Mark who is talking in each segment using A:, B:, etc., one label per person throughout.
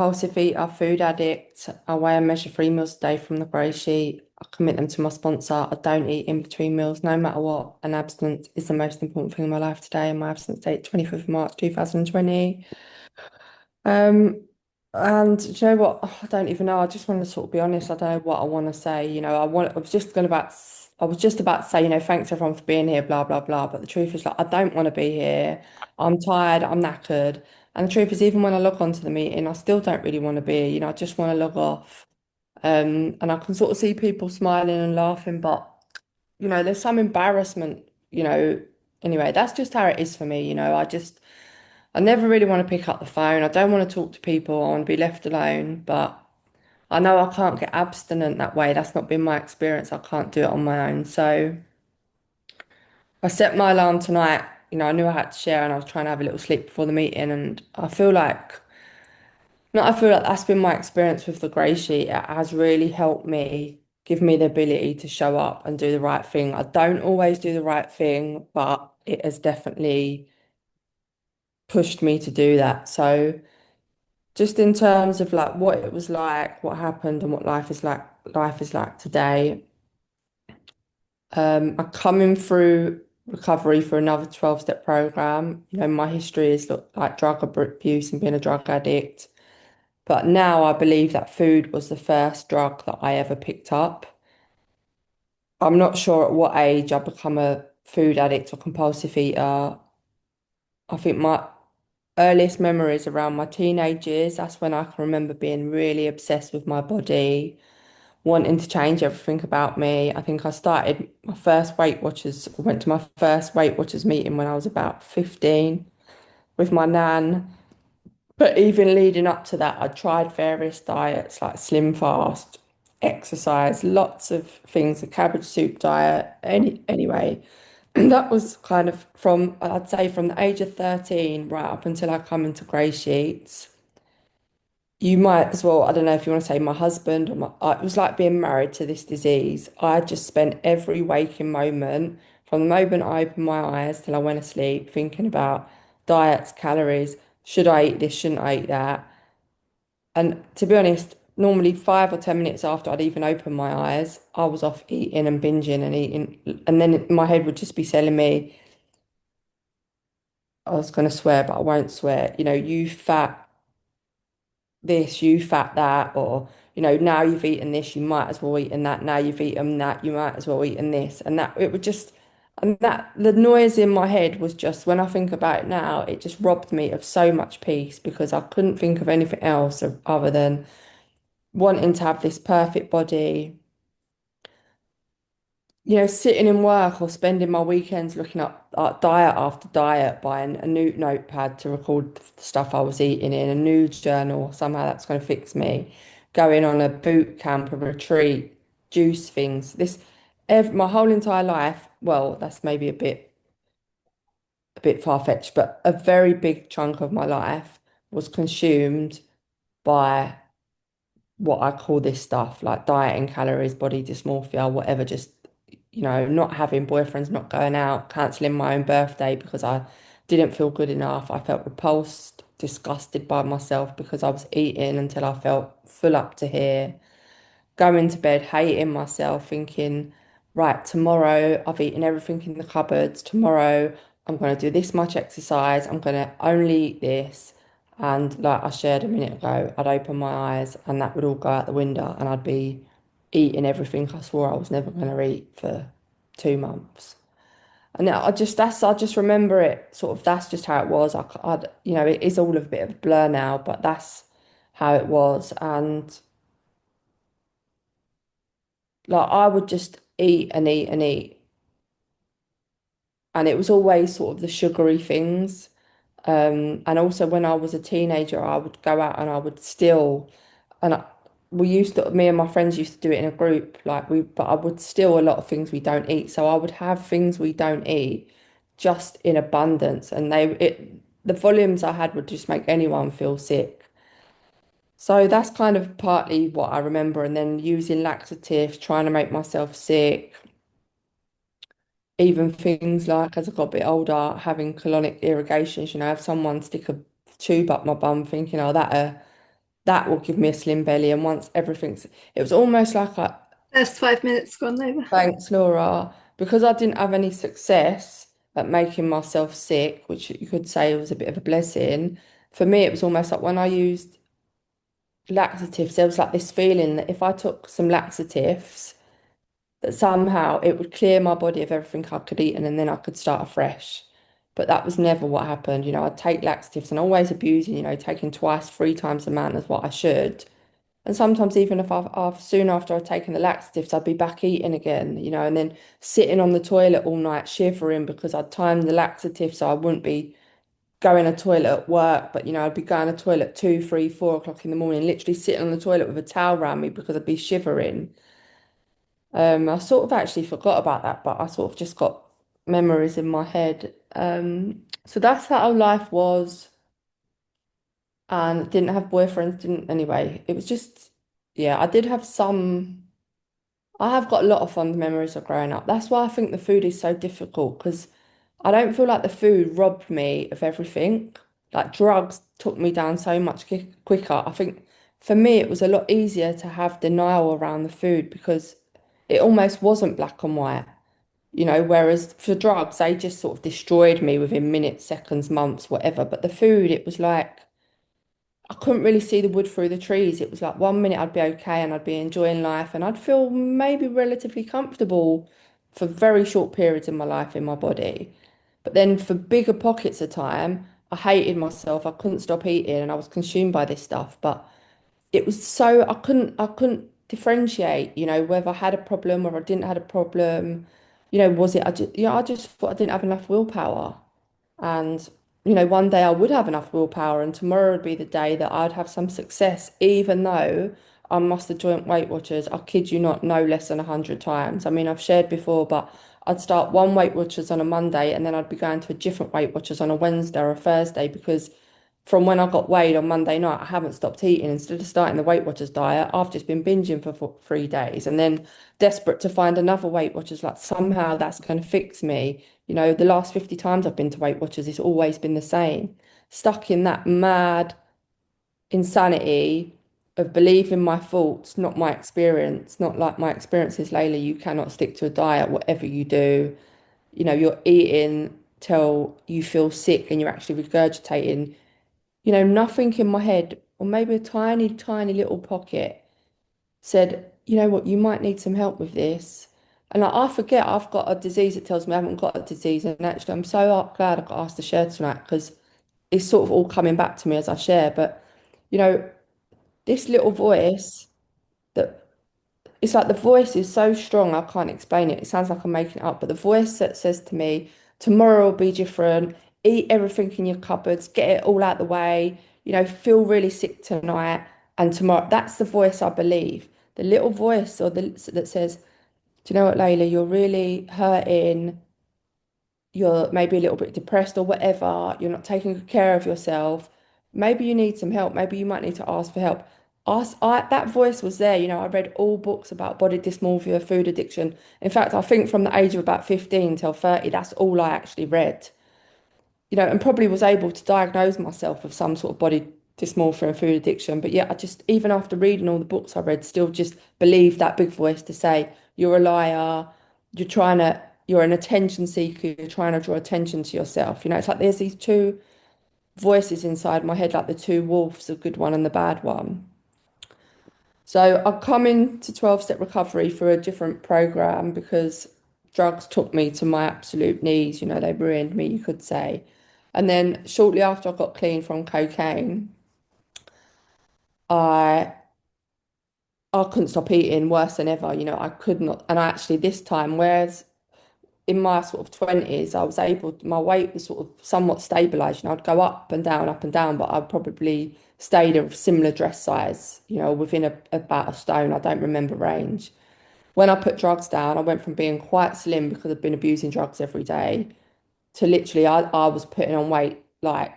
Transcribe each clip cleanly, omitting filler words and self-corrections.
A: Compulsive eater, food addict. I weigh and measure 3 meals a day from the grey sheet. I commit them to my sponsor. I don't eat in between meals, no matter what. And abstinence is the most important thing in my life today. And my abstinence date, 25th of March, 2020. Um, and do you know what? I don't even know. I just want to sort of be honest. I don't know what I want to say. I was just about to say, thanks everyone for being here, blah, blah, blah. But the truth is, like, I don't want to be here. I'm tired. I'm knackered. And the truth is, even when I log on to the meeting, I still don't really want to be. I just want to log off. And I can sort of see people smiling and laughing, but there's some embarrassment. Anyway, that's just how it is for me. I never really want to pick up the phone. I don't want to talk to people. I want to be left alone. But I know I can't get abstinent that way. That's not been my experience. I can't do it on my own. So I set my alarm tonight. I knew I had to share and I was trying to have a little sleep before the meeting. And I feel like that's been my experience with the grey sheet. It has really helped me, give me the ability to show up and do the right thing. I don't always do the right thing, but it has definitely pushed me to do that. So just in terms of like what it was like, what happened and what life is like today. I'm coming through recovery for another 12-step program. My history is like drug abuse and being a drug addict. But now I believe that food was the first drug that I ever picked up. I'm not sure at what age I become a food addict or compulsive eater. I think my earliest memories around my teenage years, that's when I can remember being really obsessed with my body, wanting to change everything about me. I think I started my first Weight Watchers, went to my first Weight Watchers meeting when I was about 15 with my nan. But even leading up to that, I tried various diets like Slim Fast, exercise, lots of things, the cabbage soup diet. Anyway, that was kind of I'd say from the age of 13 right up until I come into Grey Sheets. You might as well, I don't know if you want to say my husband or it was like being married to this disease. I just spent every waking moment from the moment I opened my eyes till I went to sleep thinking about diets, calories. Should I eat this? Shouldn't I eat that? And to be honest, normally 5 or 10 minutes after I'd even opened my eyes, I was off eating and binging and eating. And then my head would just be telling me, I was going to swear, but I won't swear, you fat this, you fat that, or, now you've eaten this, you might as well eaten that. Now you've eaten that, you might as well eaten this. And that it would just, and that the noise in my head was just, when I think about it now, it just robbed me of so much peace because I couldn't think of anything else other than wanting to have this perfect body, sitting in work or spending my weekends looking up diet after diet, buying a new notepad to record the stuff I was eating in, a new journal, somehow that's going to fix me, going on a boot camp, a retreat, juice things. My whole entire life, well, that's maybe a bit far-fetched, but a very big chunk of my life was consumed by what I call this stuff, like dieting, calories, body dysmorphia, whatever, just, not having boyfriends, not going out, cancelling my own birthday because I didn't feel good enough. I felt repulsed, disgusted by myself because I was eating until I felt full up to here, going to bed, hating myself, thinking, right, tomorrow I've eaten everything in the cupboards. Tomorrow I'm going to do this much exercise. I'm going to only eat this. And like I shared a minute ago, I'd open my eyes and that would all go out the window and I'd be eating everything I swore I was never going to eat for 2 months. And I just remember it sort of, that's just how it was. It is all a bit of a blur now, but that's how it was. And like I would just eat and eat and eat. And it was always sort of the sugary things. And also when I was a teenager, I would go out and I would steal. And me and my friends used to do it in a group, but I would steal a lot of things we don't eat. So I would have things we don't eat just in abundance. And the volumes I had would just make anyone feel sick. So that's kind of partly what I remember. And then using laxatives, trying to make myself sick. Even things like as I got a bit older, having colonic irrigations, have someone stick a tube up my bum thinking, oh, that'll that will give me a slim belly. And once everything's, it was almost like I,
B: First 5 minutes gone, Layla.
A: thanks, Laura, because I didn't have any success at making myself sick, which you could say was a bit of a blessing. For me, it was almost like when I used laxatives, there was like this feeling that if I took some laxatives, that somehow it would clear my body of everything I could eat and then I could start afresh. But that was never what happened. I'd take laxatives and always abusing, taking twice, three times the amount as what I should. And sometimes even if I've soon after I'd taken the laxatives, I'd be back eating again, and then sitting on the toilet all night shivering because I'd timed the laxatives so I wouldn't be going to toilet at work, but I'd be going to toilet 2, 3, 4 o'clock in the morning, literally sitting on the toilet with a towel around me because I'd be shivering. I sort of actually forgot about that, but I sort of just got memories in my head. So that's how life was, and didn't have boyfriends, didn't anyway. It was just, yeah, I did have some. I have got a lot of fond memories of growing up. That's why I think the food is so difficult because I don't feel like the food robbed me of everything. Like drugs took me down so much quicker. I think for me, it was a lot easier to have denial around the food because it almost wasn't black and white. Whereas for drugs, they just sort of destroyed me within minutes, seconds, months, whatever. But the food, it was like I couldn't really see the wood through the trees. It was like one minute I'd be okay and I'd be enjoying life and I'd feel maybe relatively comfortable for very short periods in my life in my body. But then for bigger pockets of time, I hated myself. I couldn't stop eating and I was consumed by this stuff. But it was so I couldn't differentiate, whether I had a problem or I didn't have a problem. Was it I just thought I didn't have enough willpower. And, one day I would have enough willpower, and tomorrow would be the day that I'd have some success, even though I must have joined Weight Watchers. I kid you not, no less than 100 times. I mean, I've shared before, but I'd start one Weight Watchers on a Monday, and then I'd be going to a different Weight Watchers on a Wednesday or a Thursday because from when I got weighed on Monday night, I haven't stopped eating. Instead of starting the Weight Watchers diet, I've just been binging for 3 days and then desperate to find another Weight Watchers, like somehow that's going to fix me. The last 50 times I've been to Weight Watchers, it's always been the same. Stuck in that mad insanity of believing my faults, not my experience, not like my experiences, Layla, you cannot stick to a diet, whatever you do. You're eating till you feel sick and you're actually regurgitating. Nothing in my head, or maybe a tiny, tiny little pocket said, you know what, you might need some help with this. And like, I forget I've got a disease that tells me I haven't got a disease. And actually, I'm so glad I got asked to share tonight because it's sort of all coming back to me as I share. But, you know, this little voice that it's like the voice is so strong, I can't explain it. It sounds like I'm making it up, but the voice that says to me, tomorrow will be different, eat everything in your cupboards, get it all out the way, feel really sick tonight and tomorrow. That's the voice I believe. The little voice that says, do you know what, Layla, you're really hurting, you're maybe a little bit depressed or whatever, you're not taking good care of yourself, maybe you need some help, maybe you might need to ask for help. That voice was there. I read all books about body dysmorphia, food addiction. In fact, I think from the age of about 15 till 30, that's all I actually read. And probably was able to diagnose myself with some sort of body dysmorphia and food addiction. But yeah, I just, even after reading all the books I read, still just believed that big voice to say, you're a liar, you're an attention seeker, you're trying to draw attention to yourself. It's like there's these two voices inside my head, like the two wolves, the good one and the bad one. So I come into 12-step recovery for a different program because drugs took me to my absolute knees. They ruined me, you could say. And then shortly after I got clean from cocaine, I I couldn't stop eating worse than ever. I could not. And I actually this time, whereas in my sort of 20s, I was able, my weight was sort of somewhat stabilized. I'd go up and down, but I probably stayed a similar dress size, within about a stone. I don't remember range. When I put drugs down, I went from being quite slim because I'd been abusing drugs every day to literally I was putting on weight like,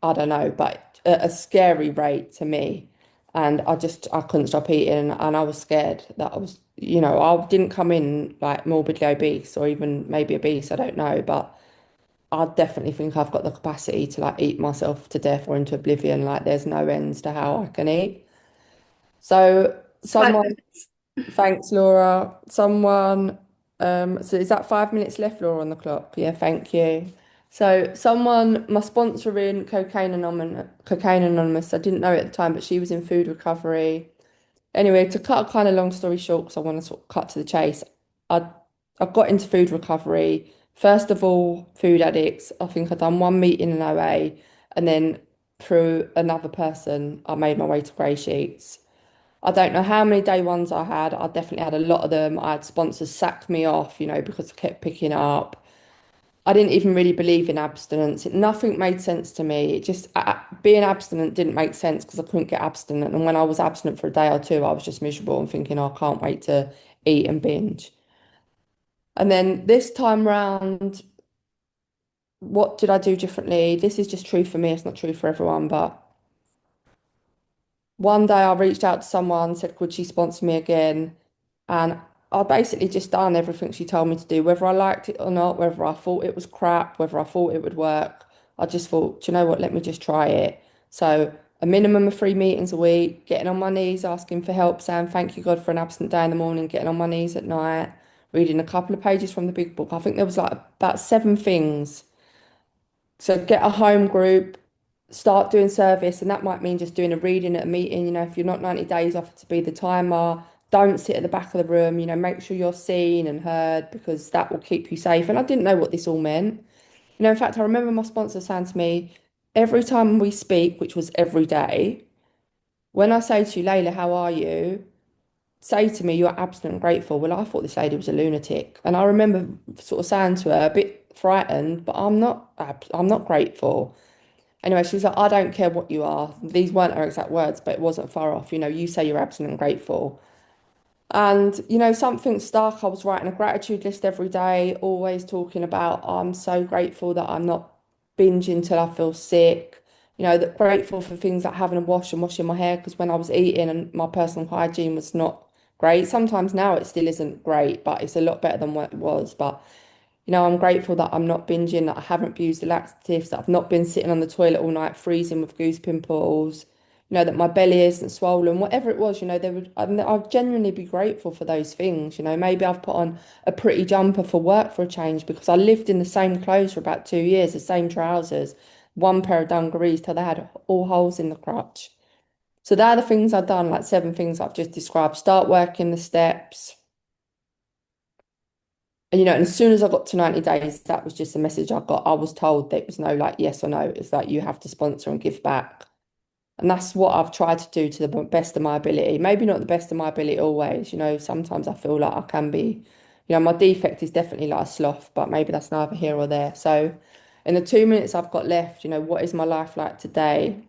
A: I don't know, but at a scary rate to me. And I couldn't stop eating and I was scared that I didn't come in like morbidly obese or even maybe obese, I don't know, but I definitely think I've got the capacity to like eat myself to death or into oblivion. Like there's no ends to how I can eat. So
B: Five
A: someone,
B: minutes.
A: thanks, Laura. So is that 5 minutes left, Laura, on the clock? Yeah, thank you. So someone, my sponsor in Cocaine Anonymous, I didn't know it at the time, but she was in food recovery. Anyway, to cut a kind of long story short, because I want to sort of cut to the chase, I I got into food recovery. First of all, food addicts. I think I'd done one meeting in OA, and then through another person, I made my way to Grey Sheets. I don't know how many day ones I had. I definitely had a lot of them. I had sponsors sack me off, because I kept picking up. I didn't even really believe in abstinence. Nothing made sense to me. It just being abstinent didn't make sense because I couldn't get abstinent. And when I was abstinent for a day or two, I was just miserable and thinking, "Oh, I can't wait to eat and binge." And then this time round, what did I do differently? This is just true for me. It's not true for everyone, but one day I reached out to someone, said, could she sponsor me again? And I basically just done everything she told me to do, whether I liked it or not, whether I thought it was crap, whether I thought it would work. I just thought, do you know what? Let me just try it. So a minimum of 3 meetings a week, getting on my knees, asking for help, saying thank you God for an absent day in the morning, getting on my knees at night, reading a couple of pages from the big book. I think there was like about 7 things. So get a home group, start doing service, and that might mean just doing a reading at a meeting. If you're not 90 days off to be the timer, don't sit at the back of the room, make sure you're seen and heard because that will keep you safe. And I didn't know what this all meant. In fact, I remember my sponsor saying to me, every time we speak, which was every day, when I say to you, Layla, how are you? Say to me, you're abstinent and grateful. Well, I thought this lady was a lunatic. And I remember sort of saying to her, a bit frightened, but I'm not grateful. Anyway, she was like, I don't care what you are. These weren't her exact words, but it wasn't far off. You say you're absent and grateful. And, something stuck. I was writing a gratitude list every day, always talking about, I'm so grateful that I'm not binging till I feel sick. That grateful for things like having a wash and washing my hair because when I was eating and my personal hygiene was not great. Sometimes now it still isn't great, but it's a lot better than what it was. But I'm grateful that I'm not binging, that I haven't abused the laxatives, that I've not been sitting on the toilet all night freezing with goose pimples, that my belly isn't swollen, whatever it was, I'd genuinely be grateful for those things. Maybe I've put on a pretty jumper for work for a change because I lived in the same clothes for about 2 years, the same trousers, one pair of dungarees till they had all holes in the crotch. So they're the things I've done, like 7 things I've just described. Start working the steps. And as soon as I got to 90 days, that was just a message I got. I was told there was no like yes or no. It's like you have to sponsor and give back. And that's what I've tried to do to the best of my ability. Maybe not the best of my ability always. Sometimes I feel like I can be, my defect is definitely like a sloth, but maybe that's neither here or there. So in the 2 minutes I've got left, what is my life like today?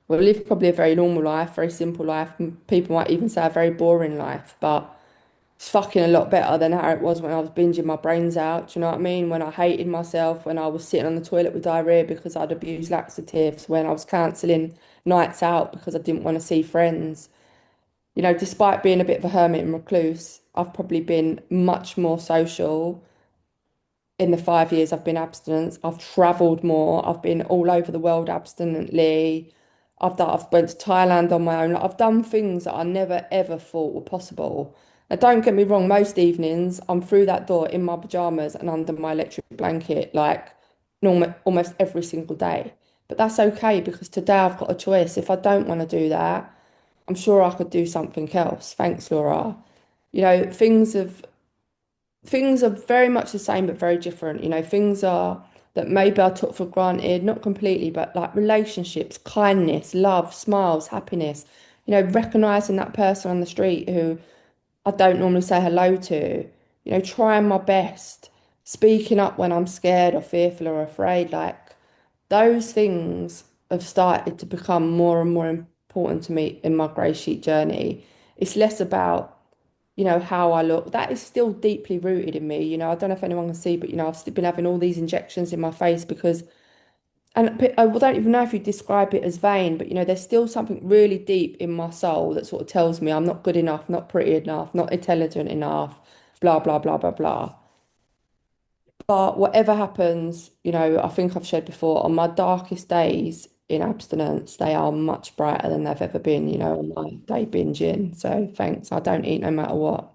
A: Well, I live probably a very normal life, very simple life. People might even say a very boring life, but it's fucking a lot better than how it was when I was binging my brains out. Do you know what I mean? When I hated myself, when I was sitting on the toilet with diarrhea because I'd abused laxatives, when I was cancelling nights out because I didn't want to see friends. Despite being a bit of a hermit and recluse, I've probably been much more social in the 5 years I've been abstinent. I've travelled more. I've been all over the world abstinently. I've went to Thailand on my own. Like, I've done things that I never ever thought were possible. Now, don't get me wrong, most evenings I'm through that door in my pajamas and under my electric blanket, like almost every single day. But that's okay because today I've got a choice. If I don't want to do that, I'm sure I could do something else. Thanks, Laura. You know, things have things are very much the same but very different. Things are that maybe I took for granted, not completely, but like relationships, kindness, love, smiles, happiness. Recognizing that person on the street who I don't normally say hello to, trying my best, speaking up when I'm scared or fearful or afraid. Like those things have started to become more and more important to me in my grey sheet journey. It's less about how I look. That is still deeply rooted in me. I don't know if anyone can see, but I've still been having all these injections in my face because, and I don't even know if you describe it as vain, but there's still something really deep in my soul that sort of tells me I'm not good enough, not pretty enough, not intelligent enough, blah, blah, blah, blah, blah. But whatever happens, I think I've shared before, on my darkest days in abstinence, they are much brighter than they've ever been, on my day binging. So thanks. I don't eat no matter what.